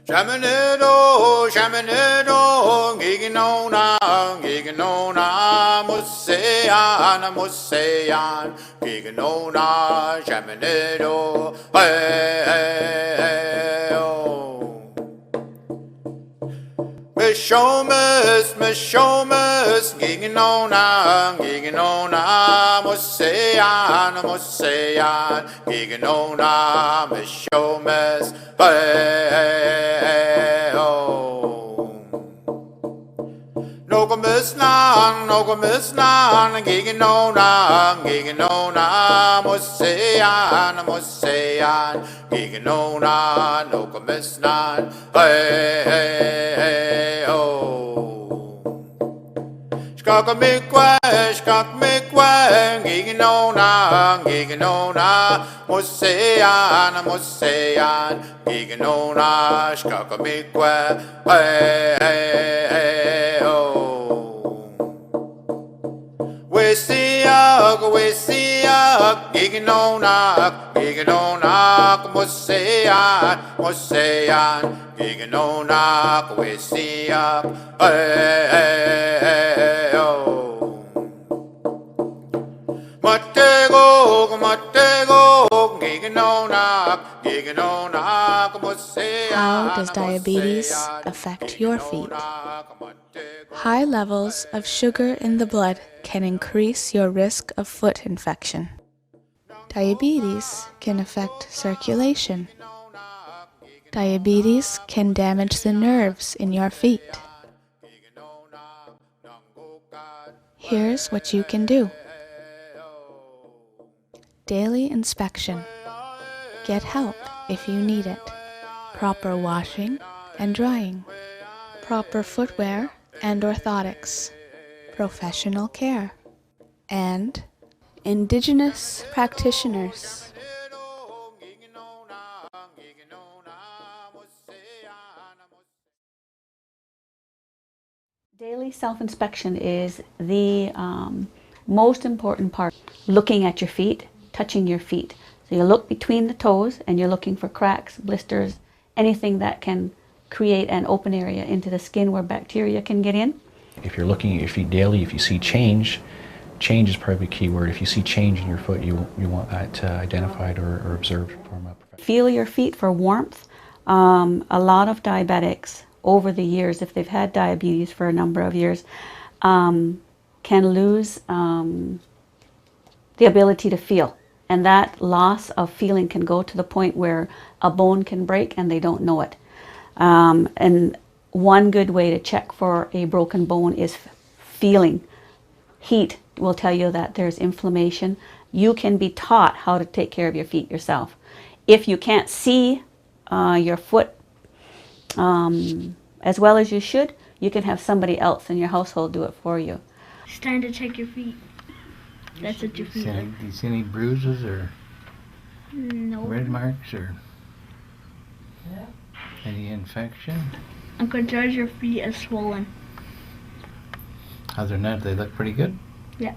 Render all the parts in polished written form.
Shamanado, shamanado, giganona, musean, giganona, shamanado, hey, oh. Mishomus, giganona, musean, giganona, mishomus, hey, oh. Nogomisnan, giganona, musean, giganona, nogomisnan, hey, oh. Skakmikwe, giganona, musean, giganona, skakmikwe, hey, oh. We see giganona, musean, giganona, we see hey, oh. How does diabetes affect your feet? High levels of sugar in the blood can increase your risk of foot infection. Diabetes can affect circulation. Diabetes can damage the nerves in your feet. Here's what you can do. Daily inspection. Get help if you need it. Proper washing and drying. Proper footwear and orthotics. Professional care. And Indigenous practitioners. Daily self-inspection is the most important part. Looking at your feet, touching your feet. So you look between the toes and you're looking for cracks, blisters, anything that can create an open area into the skin where bacteria can get in. If you're looking at your feet daily, if you see change is probably a key word. If you see change in your foot, you want that identified or observed from a professional. Feel your feet for warmth. A lot of diabetics over the years, if they've had diabetes for a number of years, can lose the ability to feel. And that loss of feeling can go to the point where a bone can break and they don't know it. And one good way to check for a broken bone is feeling. Heat will tell you that there's inflammation. You can be taught how to take care of your feet yourself. If you can't see your foot as well as you should, you can have somebody else in your household do it for you. It's time to check your feet. That's what your feet Do you see any bruises or red marks or any infection? I'm going to judge your feet as swollen. Other than that, they look pretty good. Yeah.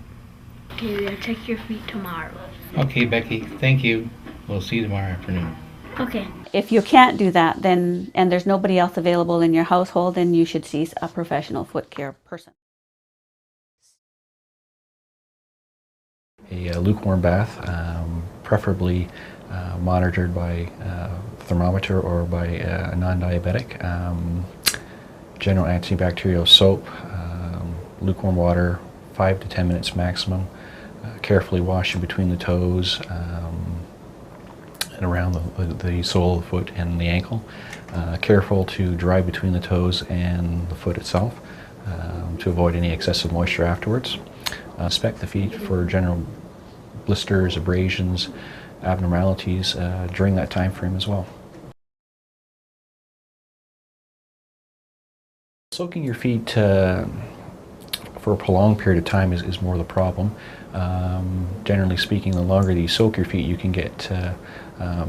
Okay, we're going to check your feet tomorrow. Okay, Becky, thank you. We'll see you tomorrow afternoon. Okay. If you can't do that, then and there's nobody else available in your household, then you should see a professional foot care person. A lukewarm bath, preferably monitored by thermometer or by a non-diabetic. General antibacterial soap, lukewarm water, 5 to 10 minutes maximum. Carefully washing between the toes and around the sole of the foot and the ankle. Careful to dry between the toes and the foot itself to avoid any excessive moisture afterwards. Inspect the feet for general blisters, abrasions, abnormalities during that time frame as well. Soaking your feet for a prolonged period of time is more the problem. Generally speaking, the longer that you soak your feet, you can get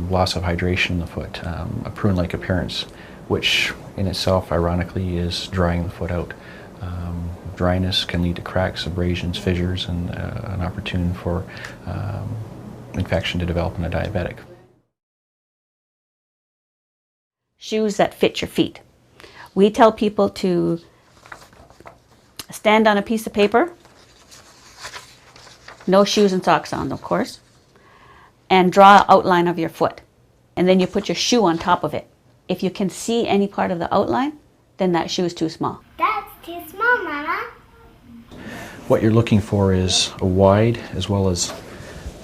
loss of hydration in the foot, a prune-like appearance, which in itself, ironically, is drying the foot out. Dryness can lead to cracks, abrasions, fissures, and an opportunity for infection to develop in a diabetic. shoes that fit your feet. We tell people to stand on a piece of paper, no shoes and socks on, of course, and draw an outline of your foot. And then you put your shoe on top of it. If you can see any part of the outline, then that shoe is too small. That's too small, Mama. What you're looking for is a wide as well as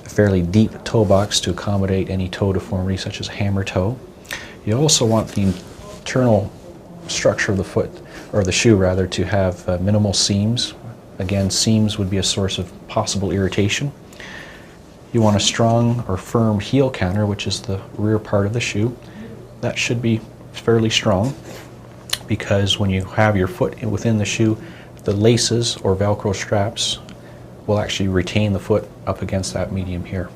a fairly deep toe box to accommodate any toe deformity such as a hammer toe. You also want the internal structure of the foot, or the shoe rather, to have minimal seams. Again, seams would be a source of possible irritation. You want a strong or firm heel counter, which is the rear part of the shoe. That should be fairly strong, because when you have your foot within the shoe, the laces or Velcro straps will actually retain the foot up against that medium here.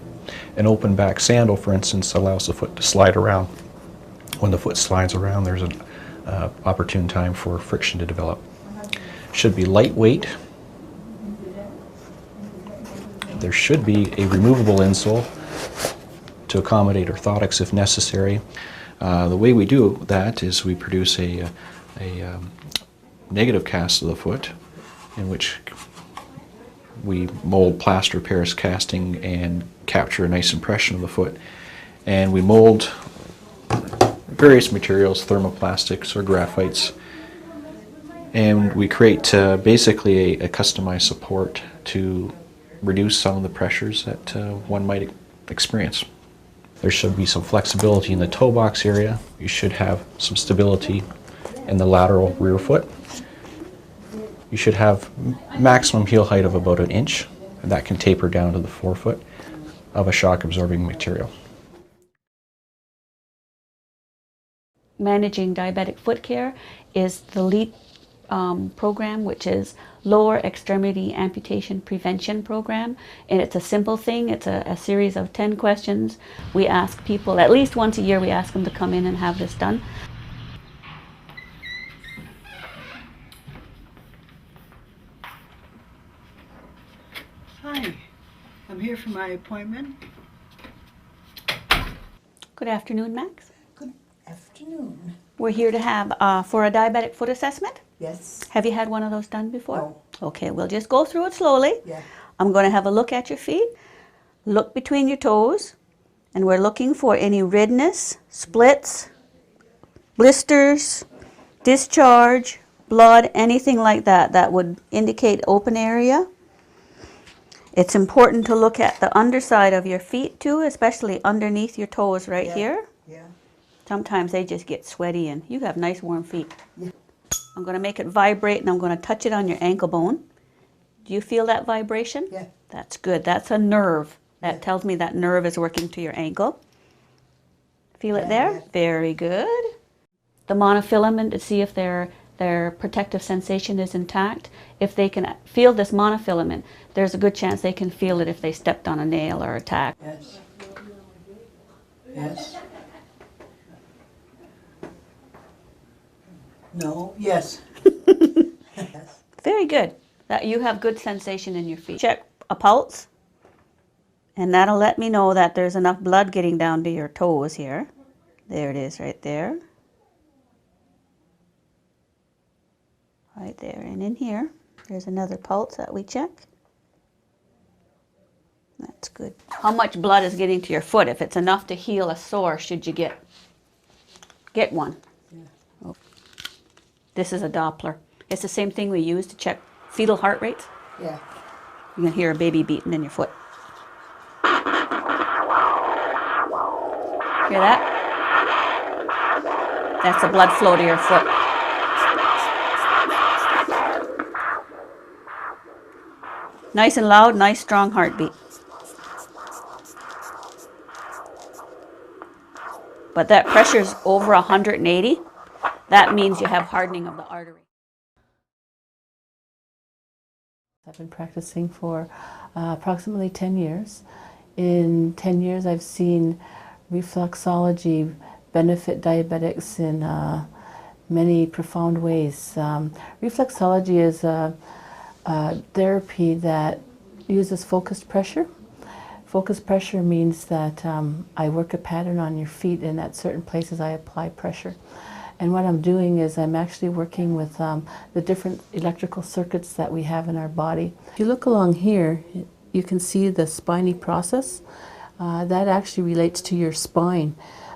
An open back sandal, for instance, allows the foot to slide around. When the foot slides around, there's an opportune time for friction to develop. Should be lightweight. There should be a removable insole to accommodate orthotics if necessary. The way we do that is we produce a negative cast of the foot, in which we mold plaster Paris casting and capture a nice impression of the foot. And we mold various materials, thermoplastics or graphites, and we create basically a customized support to reduce some of the pressures that one might experience. There should be some flexibility in the toe box area. You should have some stability in the lateral rear foot. You should have maximum heel height of about 1 inch, and that can taper down to the forefoot of a shock absorbing material. Managing diabetic foot care is the LEAP program, which is Lower Extremity Amputation Prevention Program. And it's a simple thing. It's a series of 10 questions. We ask people, at least once a year, we ask them to come in and have this done. Hi, I'm here for my appointment. Good afternoon, Max. Good afternoon. We're here to have for a diabetic foot assessment. Yes. Have you had one of those done before? No. Okay, we'll just go through it slowly. Yeah. I'm going to have a look at your feet, look between your toes, and we're looking for any redness, splits, blisters, discharge, blood, anything like that that would indicate open area. It's important to look at the underside of your feet too, especially underneath your toes right here. Yeah. Sometimes they just get sweaty, and you have nice warm feet. Yeah. I'm going to make it vibrate, and I'm going to touch it on your ankle bone. Do you feel that vibration? Yeah. That's good. That's a nerve. That Yeah. tells me that nerve is working to your ankle. Feel it there? Yeah. Very good. The monofilament, to see if their protective sensation is intact. If they can feel this monofilament, there's a good chance they can feel it if they stepped on a nail or a tack. Yes. Yes. No. Yes. Yes. Very good. That you have good sensation in your feet. Check a pulse, and that'll let me know that there's enough blood getting down to your toes here. There it is right there. Right there, and in here, there's another pulse that we check. That's good. How much blood is getting to your foot? If it's enough to heal a sore, should you get one? Yeah. Oh. This is a Doppler. It's the same thing we use to check fetal heart rates. Yeah. You can hear a baby beating in your foot. Hear that? That's the blood flow to your foot. Nice and loud, nice strong heartbeat. But that pressure's over 180. That means you have hardening of the artery. I've been practicing for approximately 10 years. In 10 years, I've seen reflexology benefit diabetics in many profound ways. Reflexology is a therapy that uses focused pressure Focus pressure means that I work a pattern on your feet, and at certain places I apply pressure. And what I'm doing is I'm actually working with the different electrical circuits that we have in our body. If you look along here, you can see the spiny process. That actually relates to your spine.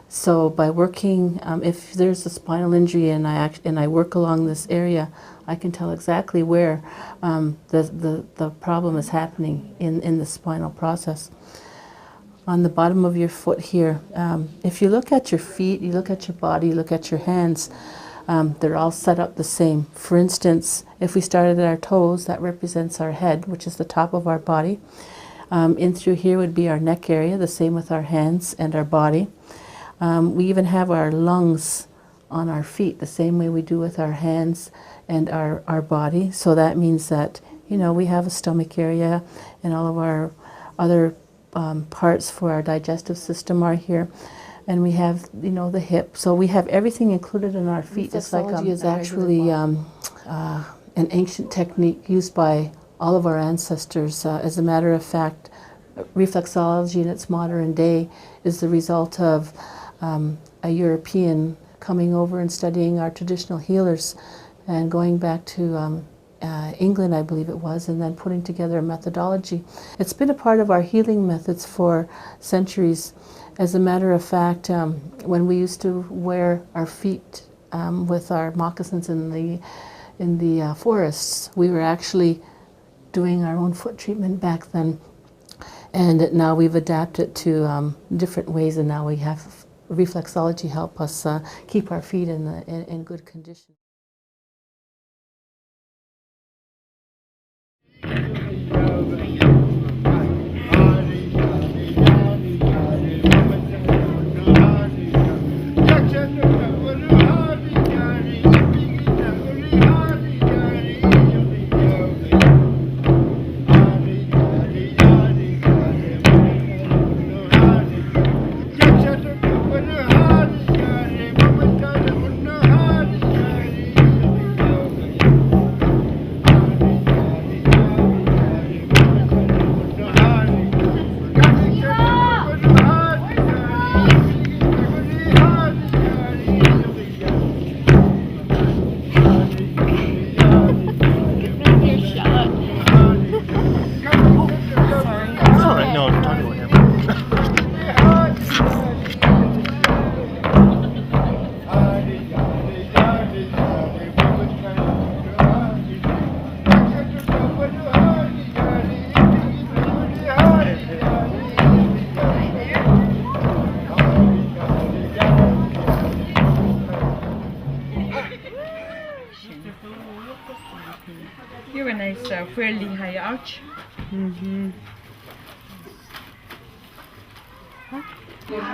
So by working, if there's a spinal injury and I work along this area, I can tell exactly where the problem is happening in the spinal process. On the bottom of your foot here, if you look at your feet, you look at your body, you look at your hands, they're all set up the same. For instance, if we started at our toes, that represents our head, which is the top of our body. In through here would be our neck area, the same with our hands and our body. We even have our lungs on our feet, the same way we do with our hands and our body. So that means that, you know, we have a stomach area, and all of our other parts for our digestive system are here. And we have, you know, the hip. So we have everything included in our feet. Reflexology is actually an ancient technique used by all of our ancestors. As a matter of fact, reflexology in its modern day is the result of a European coming over and studying our traditional healers and going back to England, I believe it was, and then putting together a methodology. It's been a part of our healing methods for centuries. As a matter of fact, when we used to wear our feet with our moccasins in the forests, we were actually doing our own foot treatment back then. And now we've adapted to different ways, and now we have reflexology help us keep our feet in good condition. Here a nice fairly high arch.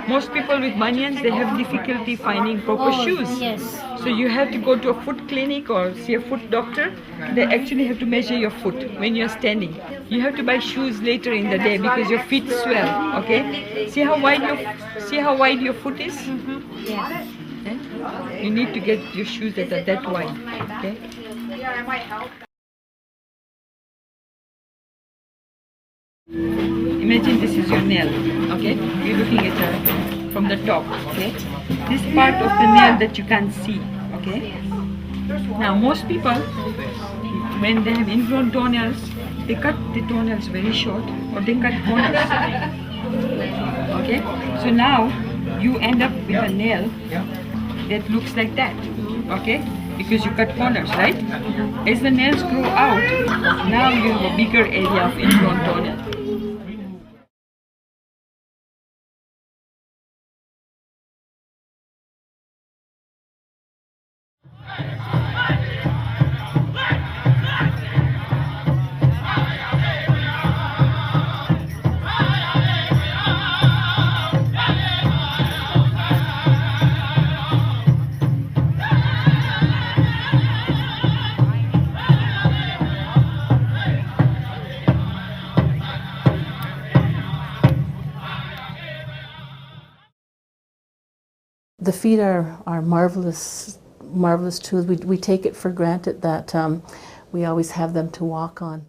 Most people with bunions, they have difficulty finding proper shoes. Yes. So you have to go to a foot clinic or see a foot doctor. They actually have to measure your foot when you're standing. You have to buy shoes later in the day because your feet swell. Okay? See how wide your foot is? Yes. Okay? You need to get your shoes that are that wide. Okay? Imagine this is your nail, okay? You're looking at it from the top, okay? This part of the nail that you can't see, okay? Now most people, when they have ingrown toenails, they cut the toenails very short or they cut corners, okay? So now you end up with a nail that looks like that, okay? Because you cut corners, right? As the nails grow out, now you have a bigger area of ingrown toenail. The feet are marvelous tools. We take it for granted that we always have them to walk on.